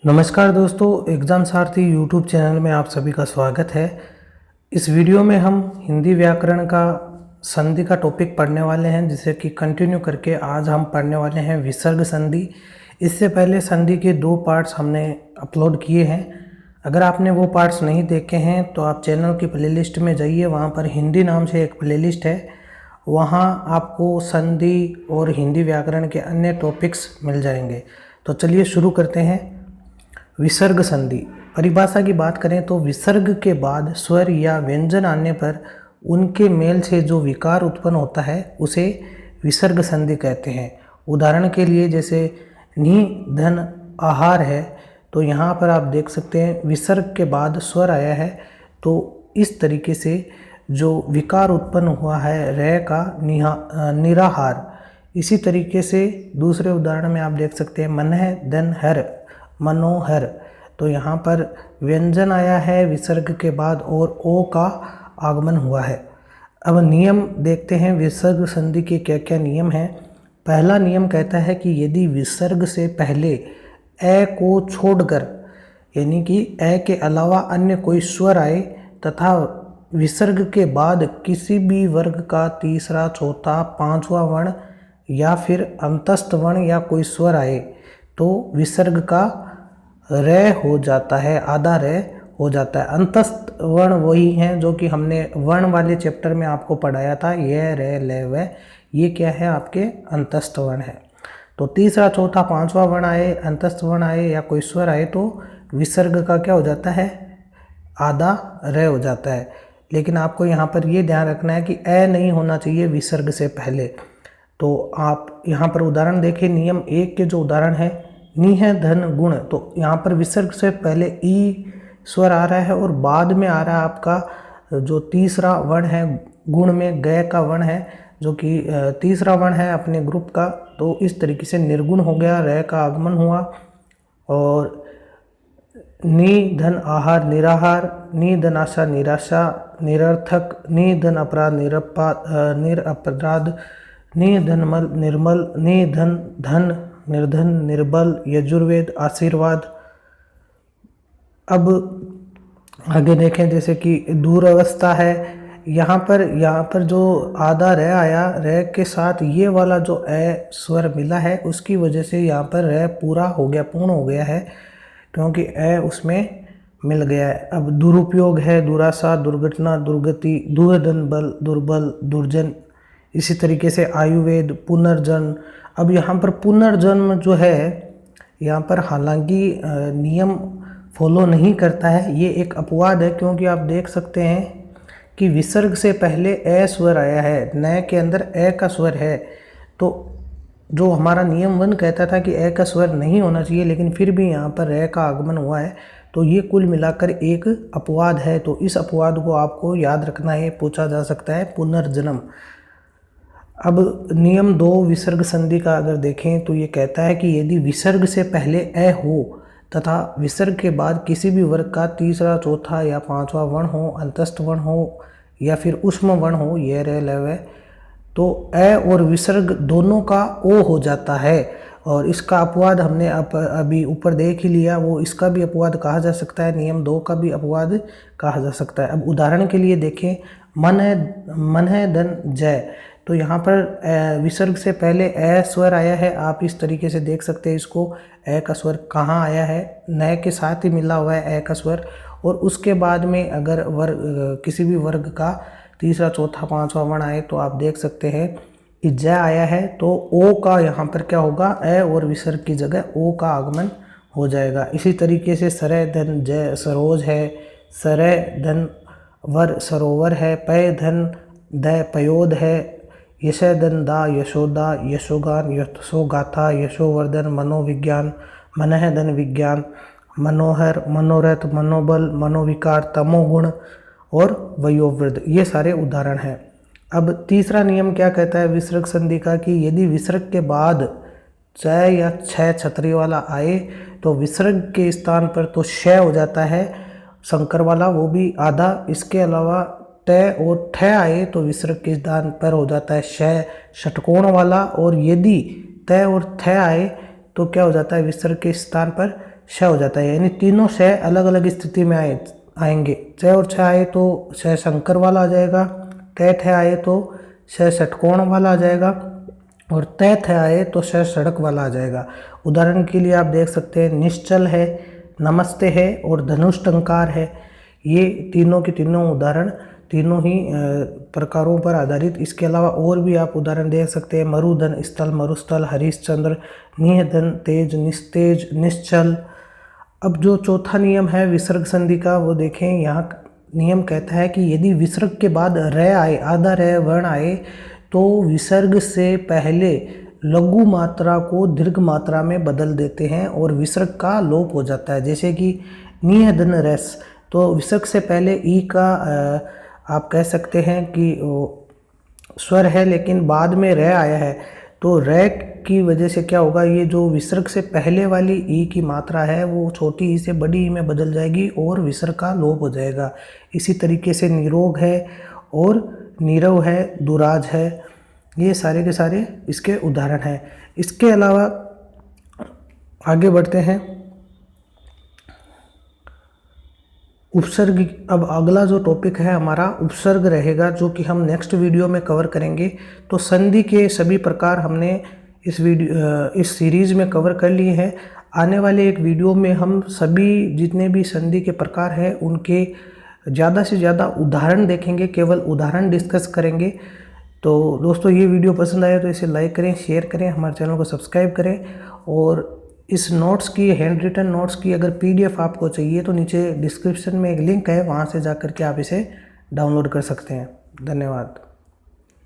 नमस्कार दोस्तों, एग्ज़ाम सारथी YouTube channel में आप सभी का स्वागत है। इस वीडियो में हम हिंदी व्याकरण का संधि का टॉपिक पढ़ने वाले हैं, जिसे कि कंटिन्यू करके आज हम पढ़ने वाले हैं विसर्ग संधि। इससे पहले संधि के 2 पार्ट्स हमने अपलोड किए हैं। अगर आपने वो पार्ट्स नहीं देखे हैं तो आप चैनल की प्लेलिस्ट में जाइए, वहाँ पर हिंदी नाम से एक प्लेलिस्ट है, वहाँ आपको संधि और हिंदी व्याकरण के अन्य टॉपिक्स मिल जाएंगे। तो चलिए शुरू करते हैं। विसर्ग संधि परिभाषा की बात करें तो विसर्ग के बाद स्वर या व्यंजन आने पर उनके मेल से जो विकार उत्पन्न होता है उसे विसर्ग संधि कहते हैं। उदाहरण के लिए जैसे नि धन आहार है, तो यहाँ पर आप देख सकते हैं विसर्ग के बाद स्वर आया है, तो इस तरीके से जो विकार उत्पन्न हुआ है रे का निराहार। इसी तरीके से दूसरे उदाहरण में आप देख सकते हैं मन है धन हर मनोहर, तो यहाँ पर व्यंजन आया है विसर्ग के बाद और ओ का आगमन हुआ है। अब नियम देखते हैं विसर्ग संधि के क्या क्या नियम हैं। पहला नियम कहता है कि यदि विसर्ग से पहले ए को छोड़कर, यानी कि ए के अलावा अन्य कोई स्वर आए तथा विसर्ग के बाद किसी भी वर्ग का तीसरा, चौथा, पांचवा वर्ण या फिर अंतस्थ वर्ण या कोई स्वर आए तो विसर्ग का रे हो जाता है, आधा रे हो जाता है। अंतस्थ वर्ण वही हैं जो कि हमने वर्ण वाले चैप्टर में आपको पढ़ाया था, ये रे ले वे, ये क्या है आपके अंतस्थ वर्ण है। तो तीसरा, चौथा, पांचवा वर्ण आए, अंतस्थ वर्ण आए या कोई स्वर आए तो विसर्ग का क्या हो जाता है, आधा रे हो जाता है। लेकिन आपको यहाँ पर ये ध्यान रखना है कि ए नहीं होना चाहिए विसर्ग से पहले। तो आप यहाँ पर उदाहरण देखें, नियम 1 के जो उदाहरण है नि है धन गुण, तो यहाँ पर विसर्ग से पहले ई स्वर आ रहा है और बाद में आ रहा है आपका जो तीसरा वर्ण है गुण में गय का वर्ण है, जो कि तीसरा वर्ण है अपने ग्रुप का, तो इस तरीके से निर्गुण हो गया, रे का आगमन हुआ। और नि धन आहार निराहार, नि धन आशा निराशा निरर्थक, नि धन अपराध निरपराध, नि धनमल निर्मल, नि धन धन निर्धन निर्बल, यजुर्वेद आशीर्वाद। अब आगे देखें, जैसे कि दूर अवस्था है, यहाँ पर जो आधा रे आया, रे के साथ ये वाला जो ए स्वर मिला है उसकी वजह से यहाँ पर रे पूरा हो गया, पूर्ण हो गया है, क्योंकि ए उसमें मिल गया है। अब दुरुपयोग है, दुराशा, दुर्घटना, दुर्गति, दुर्धन बल, दुर्बल, दुर्जन। इसी तरीके से आयुर्वेद, पुनर्जन्म। अब यहाँ पर पुनर्जन्म जो है, यहाँ पर हालांकि नियम फॉलो नहीं करता है, ये एक अपवाद है, क्योंकि आप देख सकते हैं कि विसर्ग से पहले ए स्वर आया है, नए के अंदर ए का स्वर है, तो जो हमारा नियम 1 कहता था कि ए का स्वर नहीं होना चाहिए, लेकिन फिर भी यहाँ पर ए का आगमन हुआ है, तो ये कुल मिलाकर एक अपवाद है। तो इस अपवाद को आपको याद रखना है, पूछा जा सकता है पुनर्जन्म। अब नियम 2 विसर्ग संधि का अगर देखें तो ये कहता है कि यदि विसर्ग से पहले ए हो तथा विसर्ग के बाद किसी भी वर्ग का तीसरा, चौथा या पांचवा वर्ण हो, अंतस्थ वर्ण हो या फिर ऊष्म वर्ण हो, ये रे लवे, तो ए और विसर्ग दोनों का ओ हो जाता है। और इसका अपवाद हमने अभी ऊपर देख ही लिया, वो इसका भी अपवाद कहा जा सकता है, नियम 2 का भी अपवाद कहा जा सकता है। अब उदाहरण के लिए देखें, मन है धन जय, तो यहाँ पर विसर्ग से पहले ए स्वर आया है, आप इस तरीके से देख सकते हैं इसको, ए का स्वर कहाँ आया है, नए के साथ ही मिला हुआ है ए का स्वर। और उसके बाद में अगर किसी भी वर्ग का तीसरा, चौथा, पांचवा वर्ण आए तो आप देख सकते हैं कि ज आया है, तो ओ का यहाँ पर क्या होगा, ए और विसर्ग की जगह ओ का आगमन हो जाएगा। इसी तरीके से सरे धन जय सरोज है, सरे धन वर सरोवर है, पय धन द पयोध है, यशोदन दा यशोदा, यशोगान यशोगाथा, यशोवर्धन मनोविज्ञान, मनः धन विज्ञान, मनोहर मनोरथ, मनोबल, मनोविकार, तमोगुण और वयोवृद्ध। ये सारे उदाहरण हैं। अब तीसरा नियम क्या कहता है विसर्ग संधि का, कि यदि विसर्ग के बाद च या छ छतरी वाला आए तो विसर्ग के स्थान पर तो श हो जाता है संकर वाला, वो भी आधा। इसके अलावा ट और ठ आए तो विसर्ग के स्थान पर हो जाता है श षटकोण वाला, और यदि त और थ आए तो क्या हो जाता है विसर्ग के स्थान पर श हो जाता है, यानी तीनों श अलग अलग स्थिति में आएंगे। च और छ आए तो श शंकर वाला आ जाएगा, ट ठ आए तो श षटकोण वाला आ जाएगा, और त थ आए तो श सड़क वाला आ जाएगा। उदाहरण के लिए आप देख सकते हैं निश्चल है, नमस्ते है और धनुष टंकार है। ये तीनों के तीनों उदाहरण तीनों ही प्रकारों पर आधारित। इसके अलावा और भी आप उदाहरण देख सकते हैं मरुधन, स्थल, मरुस्थल, हरिश्चंद्र, निहधन, तेज, निस्तेज, निश्चल। अब जो चौथा नियम है विसर्ग संधि का वो देखें। यहाँ नियम कहता है कि यदि विसर्ग के बाद र आए, आधा र वर्ण आए, तो विसर्ग से पहले लघु मात्रा को दीर्घ मात्रा में बदल देते हैं और विसर्ग का लोप हो जाता है। जैसे कि निहधन रस, तो विसर्ग से पहले ई का आप कह सकते हैं कि स्वर है, लेकिन बाद में र आया है, तो र की वजह से क्या होगा, ये जो विसर्ग से पहले वाली ई की मात्रा है वो छोटी ई से बड़ी ई में बदल जाएगी और विसर्ग का लोप हो जाएगा। इसी तरीके से निरोग है और नीरव है, दुराज है, ये सारे के सारे इसके उदाहरण हैं। इसके अलावा आगे बढ़ते हैं उपसर्ग। अब अगला जो टॉपिक है हमारा उपसर्ग रहेगा, जो कि हम नेक्स्ट वीडियो में कवर करेंगे। तो संधि के सभी प्रकार हमने इस सीरीज़ में कवर कर लिए हैं। आने वाले एक वीडियो में हम सभी जितने भी संधि के प्रकार हैं उनके ज़्यादा से ज़्यादा उदाहरण देखेंगे, केवल उदाहरण डिस्कस करेंगे। तो दोस्तों ये वीडियो पसंद आए तो इसे लाइक करें, शेयर करें, हमारे चैनल को सब्सक्राइब करें। और इस नोट्स की, हैंड रिटन नोट्स की अगर PDF आपको चाहिए तो नीचे डिस्क्रिप्शन में एक लिंक है, वहाँ से जाकर के आप इसे डाउनलोड कर सकते हैं। धन्यवाद।